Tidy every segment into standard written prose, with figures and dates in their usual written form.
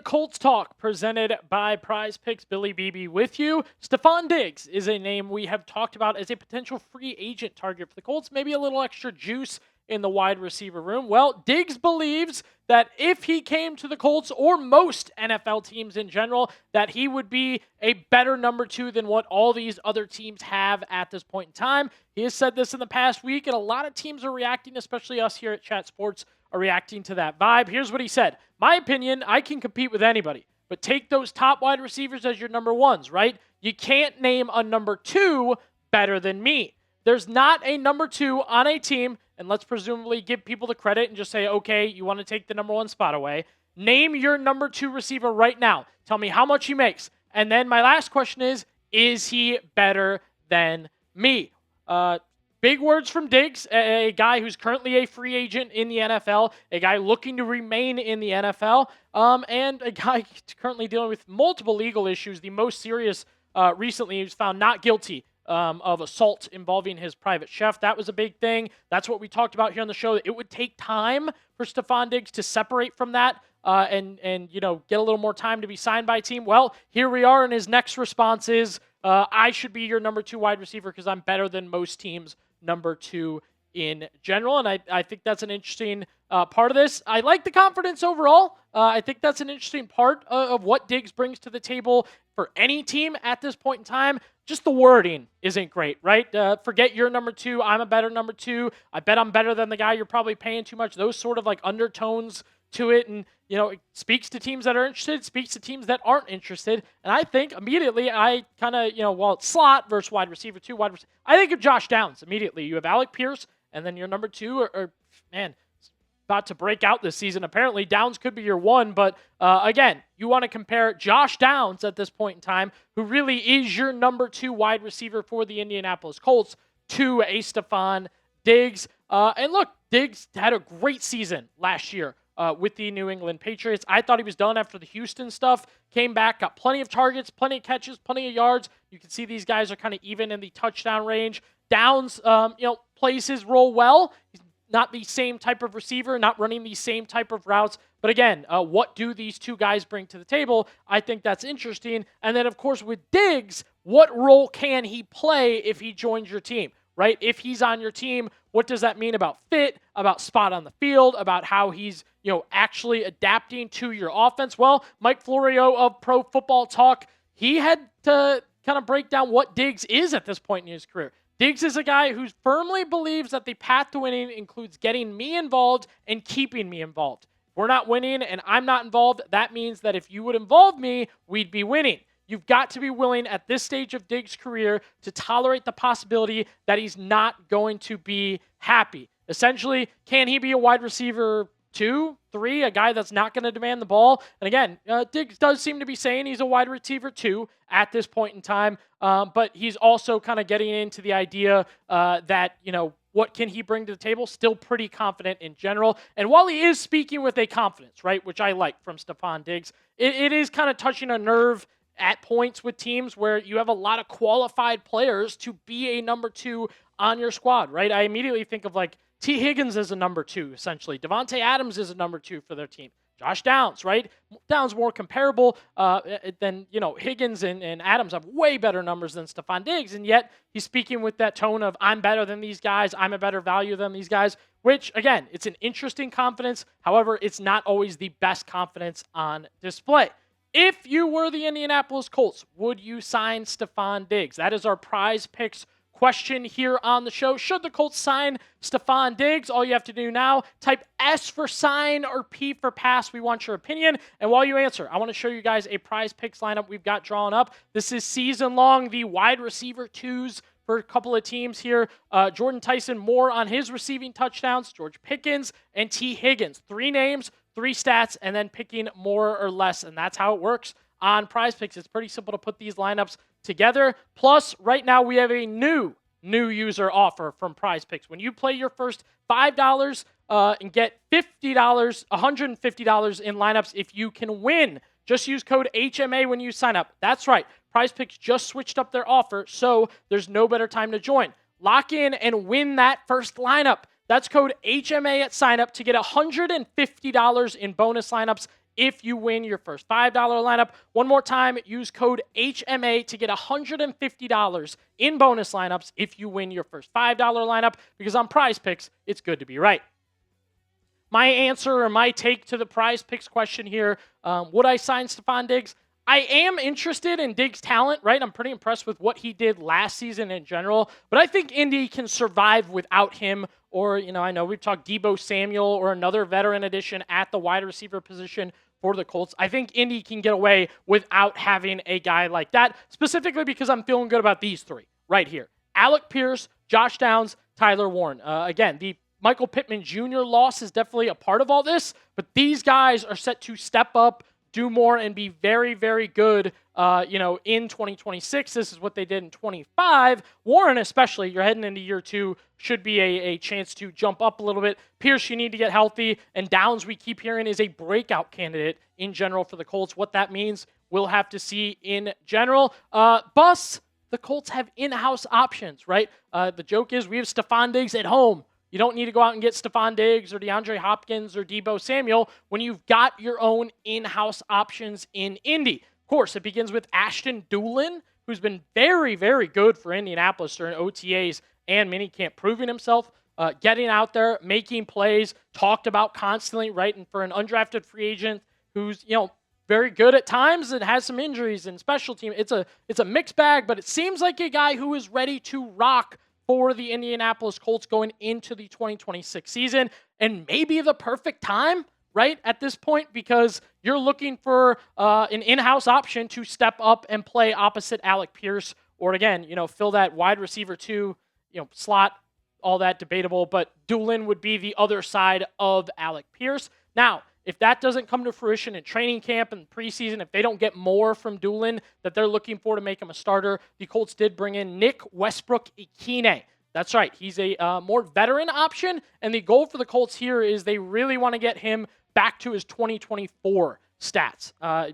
Colts Talk, presented by Prize Picks. Billy Beebe with you. Stefon Diggs is a name we have talked about as a potential free agent target for the Colts. Maybe a little extra juice in the wide receiver room. Well, Diggs believes that if he came to the Colts, or most NFL teams in general, that he would be a better number two than what all these other teams have at this point in time. He has said this in the past week, and a lot of teams are reacting, especially us here at Chat Sports, are reacting to that vibe. Here's what he said. My opinion, I can compete with anybody, but take those top wide receivers as your number ones, right? You can't name a number two better than me. There's not a number two on a team, and let's presumably give people the credit and just say, okay, you want to take the number one spot away. Name your number two receiver right now. Tell me how much he makes. And then my last question is he better than me? Big words from Diggs, a guy who's currently a free agent in the NFL, a guy looking to remain in the NFL, and a guy currently dealing with multiple legal issues. The most serious recently, he was found not guilty of assault involving his private chef. That was a big thing. That's what we talked about here on the show. It would take time for Stefon Diggs to separate from that and get a little more time to be signed by a team. Well, here we are, and his next response is, I should be your number two wide receiver because I'm better than most teams' number two in general. And I think that's an interesting part of this. I like the confidence overall. I think that's an interesting part of what Diggs brings to the table for any team at this point in time. Just the wording isn't great, right? Forget your number two. I'm a better number two. I bet I'm better than the guy you're probably paying too much. Those sort of like undertones to it. And, it speaks to teams that are interested, speaks to teams that aren't interested. And I think immediately I kind of, it's slot versus wide receiver, two wide receiver. I think of Josh Downs immediately. You have Alec Pierce, and then your number two, about to break out this season. Apparently, Downs could be your one. But again, you want to compare Josh Downs at this point in time, who really is your number two wide receiver for the Indianapolis Colts, to a Stefon Diggs. And look, Diggs had a great season last year with the New England Patriots. I thought he was done after the Houston stuff. Came back, got plenty of targets, plenty of catches, plenty of yards. You can see these guys are kind of even in the touchdown range. Downs, plays his role well. He's not the same type of receiver, not running the same type of routes. But again, what do these two guys bring to the table? I think that's interesting. And then, of course, with Diggs, what role can he play if he joins your team? Right? If he's on your team, what does that mean about fit, about spot on the field, about how he's, actually adapting to your offense? Well, Mike Florio of Pro Football Talk, he had to kind of break down what Diggs is at this point in his career. Diggs is a guy who firmly believes that the path to winning includes getting me involved and keeping me involved. If we're not winning and I'm not involved, that means that if you would involve me, we'd be winning. You've got to be willing at this stage of Diggs' career to tolerate the possibility that he's not going to be happy. Essentially, can he be a wide receiver 2, 3, a guy that's not going to demand the ball? And again, Diggs does seem to be saying he's a wide receiver 2 at this point in time, but he's also kind of getting into the idea that, what can he bring to the table? Still pretty confident in general. And while he is speaking with a confidence, right, which I like from Stefon Diggs, it is kind of touching a nerve at points with teams where you have a lot of qualified players to be a number two on your squad, right? I immediately think of like T. Higgins as a number two, essentially. Devontae Adams is a number two for their team. Josh Downs, right? Downs more comparable than, Higgins and Adams have way better numbers than Stefon Diggs, and yet he's speaking with that tone of, I'm better than these guys, I'm a better value than these guys, which, again, it's an interesting confidence. However, it's not always the best confidence on display. If you were the Indianapolis Colts, would you sign Stefon Diggs? That is our Prize Picks question here on the show. Should the Colts sign Stefon Diggs? All you have to do now, type S for sign or P for pass. We want your opinion. And while you answer, I want to show you guys a Prize Picks lineup we've got drawn up. This is season long, the wide receiver twos for a couple of teams here. Jordan Tyson more on his receiving touchdowns, George Pickens, and T. Higgins. 3 names, 3 stats, and then picking more or less. And that's how it works on Prize Picks. It's pretty simple to put these lineups together. Plus, right now we have a new user offer from Prize Picks. When you play your first $5 and get $50, $150 in lineups if you can win. Just use code HMA when you sign up. That's right. Prize Picks just switched up their offer, so there's no better time to join. Lock in and win that first lineup. That's code HMA at sign up to get $150 in bonus lineups if you win your first $5 lineup. One more time, use code HMA to get $150 in bonus lineups if you win your first $5 lineup, because on Prize Picks, it's good to be right. My answer or my take to the Prize Picks question here, would I sign Stefon Diggs? I am interested in Diggs' talent, right? I'm pretty impressed with what he did last season in general, but I think Indy can survive without him. Or, I know we've talked Deebo Samuel or another veteran addition at the wide receiver position for the Colts. I think Indy can get away without having a guy like that, specifically because I'm feeling good about these three right here. Alec Pierce, Josh Downs, Tyler Warren. Again, the Michael Pittman Jr. loss is definitely a part of all this, but these guys are set to step up, do more, and be very, very good, in 2026. This is what they did in 25. Warren, especially, you're heading into year 2, should be a chance to jump up a little bit. Pierce, you need to get healthy, and Downs, we keep hearing, is a breakout candidate in general for the Colts. What that means, we'll have to see in general. Bus, the Colts have in-house options, right? The joke is we have Stefon Diggs at home. You don't need to go out and get Stefon Diggs or DeAndre Hopkins or Deebo Samuel when you've got your own in-house options in Indy. Of course, it begins with Ashton Doolin, who's been very, very good for Indianapolis during OTAs and minicamp, proving himself, getting out there, making plays, talked about constantly, right? And for an undrafted free agent who's, very good at times and has some injuries and special team, it's a mixed bag, but it seems like a guy who is ready to rock for the Indianapolis Colts going into the 2026 season, and maybe the perfect time, right, at this point, because you're looking for an in-house option to step up and play opposite Alec Pierce, or again, fill that wide receiver 2, slot, all that debatable, but Doolin would be the other side of Alec Pierce. Now, if that doesn't come to fruition in training camp and preseason, if they don't get more from Doolin that they're looking for to make him a starter, the Colts did bring in Nick Westbrook-Ikhine. That's right. He's a more veteran option, and the goal for the Colts here is they really want to get him back to his 2024 stats.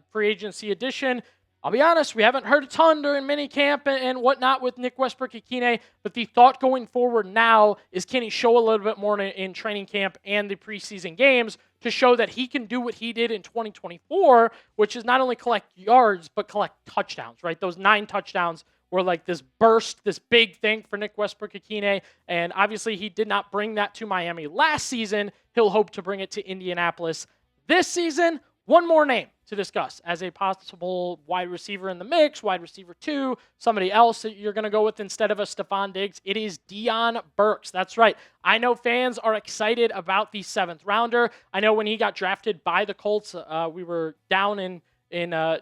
Free agency addition. I'll be honest, we haven't heard a ton during minicamp and whatnot with Nick Westbrook-Ikhine, but the thought going forward now is, can he show a little bit more in training camp and the preseason games to show that he can do what he did in 2024, which is not only collect yards, but collect touchdowns, right? Those 9 touchdowns were like this burst, this big thing for Nick Westbrook-Ikhine, and obviously he did not bring that to Miami last season. He'll hope to bring it to Indianapolis this season. One more name to discuss as a possible wide receiver in the mix, wide receiver 2, somebody else that you're going to go with instead of a Stefon Diggs. It is Deion Burks. That's right. I know fans are excited about the 7th rounder. I know when he got drafted by the Colts, we were down in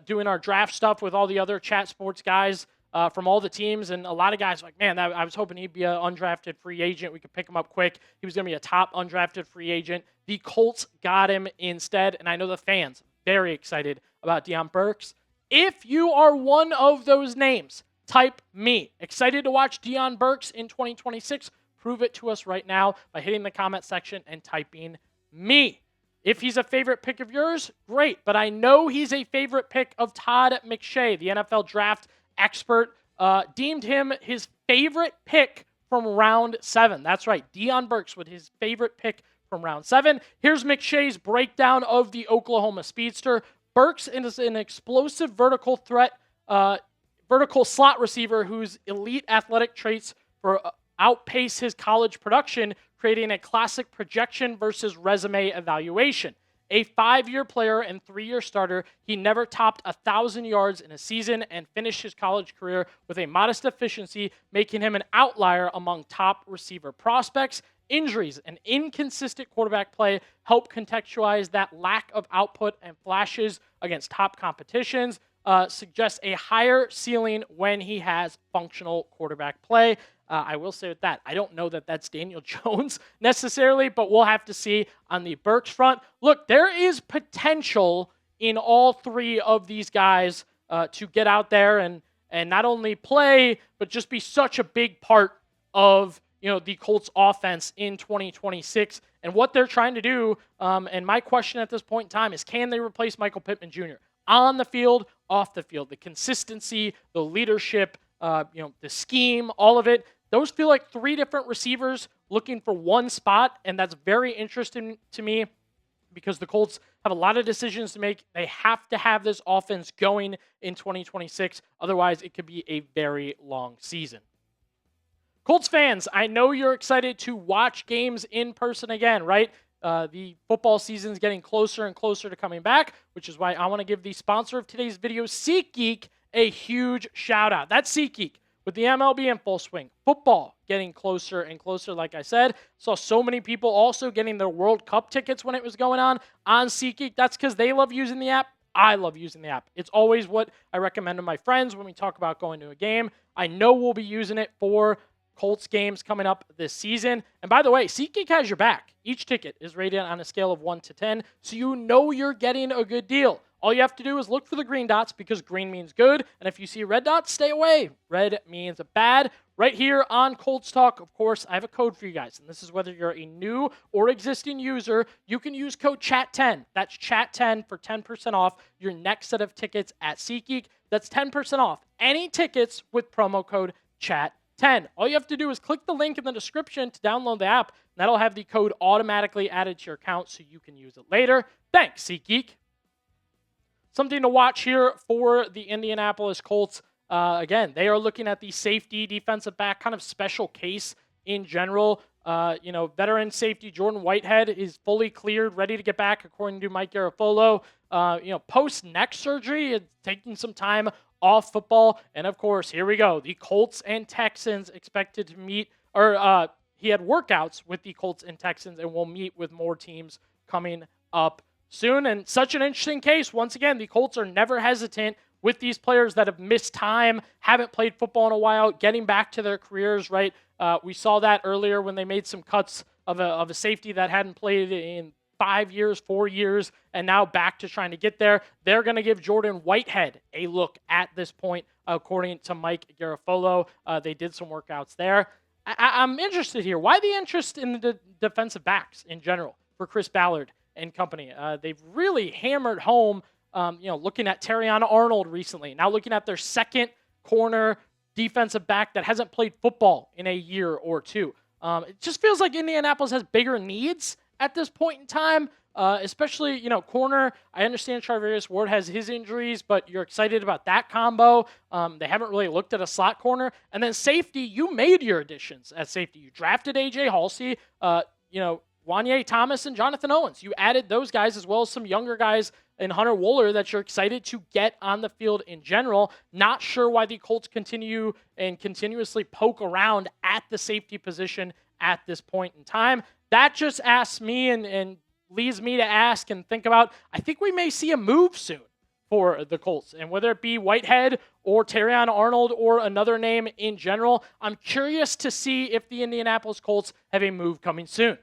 doing our draft stuff with all the other chat sports guys from all the teams, and a lot of guys were like, man, I was hoping he'd be an undrafted free agent. We could pick him up quick. He was going to be a top undrafted free agent. The Colts got him instead, and I know the fans very excited about Deion Burks. If you are one of those names, type me. Excited to watch Deion Burks in 2026? Prove it to us right now by hitting the comment section and typing me. If he's a favorite pick of yours, great, but I know he's a favorite pick of Todd McShay, the NFL draft expert, deemed him his favorite pick from round 7. That's right, Deion Burks with his favorite pick from round 7. Here's McShay's breakdown of the Oklahoma speedster. Burks is an explosive vertical threat, vertical slot receiver whose elite athletic traits outpace his college production, creating a classic projection versus resume evaluation. A 5-year player and 3-year starter, he never topped 1,000 yards in a season and finished his college career with a modest efficiency, making him an outlier among top receiver prospects. Injuries and inconsistent quarterback play help contextualize that lack of output, and flashes against top competitions suggest a higher ceiling when he has functional quarterback play. I will say with that, I don't know that that's Daniel Jones necessarily, but we'll have to see on the Burks front. Look, there is potential in all 3 of these guys to get out there and not only play, but just be such a big part of the Colts offense in 2026 and what they're trying to do. And my question at this point in time is, can they replace Michael Pittman Jr. on the field, off the field? The consistency, the leadership, the scheme, all of it. Those feel like 3 different receivers looking for one spot, and that's very interesting to me because the Colts have a lot of decisions to make. They have to have this offense going in 2026. Otherwise, it could be a very long season. Colts fans, I know you're excited to watch games in person again, right? The football season is getting closer and closer to coming back, which is why I want to give the sponsor of today's video, SeatGeek, a huge shout out. That's SeatGeek. With the MLB in full swing, football getting closer and closer, like I said. Saw so many people also getting their World Cup tickets when it was going on SeatGeek. That's because they love using the app. I love using the app. It's always what I recommend to my friends when we talk about going to a game. I know we'll be using it for Colts games coming up this season. And by the way, SeatGeek has your back. Each ticket is rated on a scale of 1 to 10, so you know you're getting a good deal. All you have to do is look for the green dots because green means good. And if you see red dots, stay away. Red means bad. Right here on Colts Talk, of course, I have a code for you guys. And this is whether you're a new or existing user. You can use code CHAT10. That's CHAT10 for 10% off your next set of tickets at SeatGeek. That's 10% off any tickets with promo code CHAT10. All you have to do is click the link in the description to download the app. And that'll have the code automatically added to your account so you can use it later. Thanks, SeatGeek. Something to watch here for the Indianapolis Colts. Again, they are looking at the safety, defensive back, kind of special case in general. Veteran safety Jordan Whitehead is fully cleared, ready to get back, according to Mike Garafolo. Post neck surgery, it's taking some time off football. And of course, here we go. The Colts and Texans expected to meet, he had workouts with the Colts and Texans and will meet with more teams coming up soon. And such an interesting case. Once again, the Colts are never hesitant with these players that have missed time, haven't played football in a while, getting back to their careers, right? We saw that earlier when they made some cuts of a safety that hadn't played in 5 years, 4 years, and now back to trying to get there. They're going to give Jordan Whitehead a look at this point, according to Mike Garafolo. They did some workouts there. I'm interested here. Why the interest in the defensive backs in general for Chris Ballard and company? They've really hammered home, looking at Terrion Arnold recently. Now looking at their second corner defensive back that hasn't played football in a year or two. It just feels like Indianapolis has bigger needs at this point in time, especially, corner. I understand Charvarius Ward has his injuries, but you're excited about that combo. They haven't really looked at a slot corner. And then safety, you made your additions at safety. You drafted A.J. Halsey, Wanye Thomas and Jonathan Owens. You added those guys as well as some younger guys in Hunter Wooler that you're excited to get on the field in general. Not sure why the Colts continue and continuously poke around at the safety position at this point in time. That just asks me and leads me to ask and think about, I think we may see a move soon for the Colts. And whether it be Whitehead or Terrion Arnold or another name in general, I'm curious to see if the Indianapolis Colts have a move coming soon.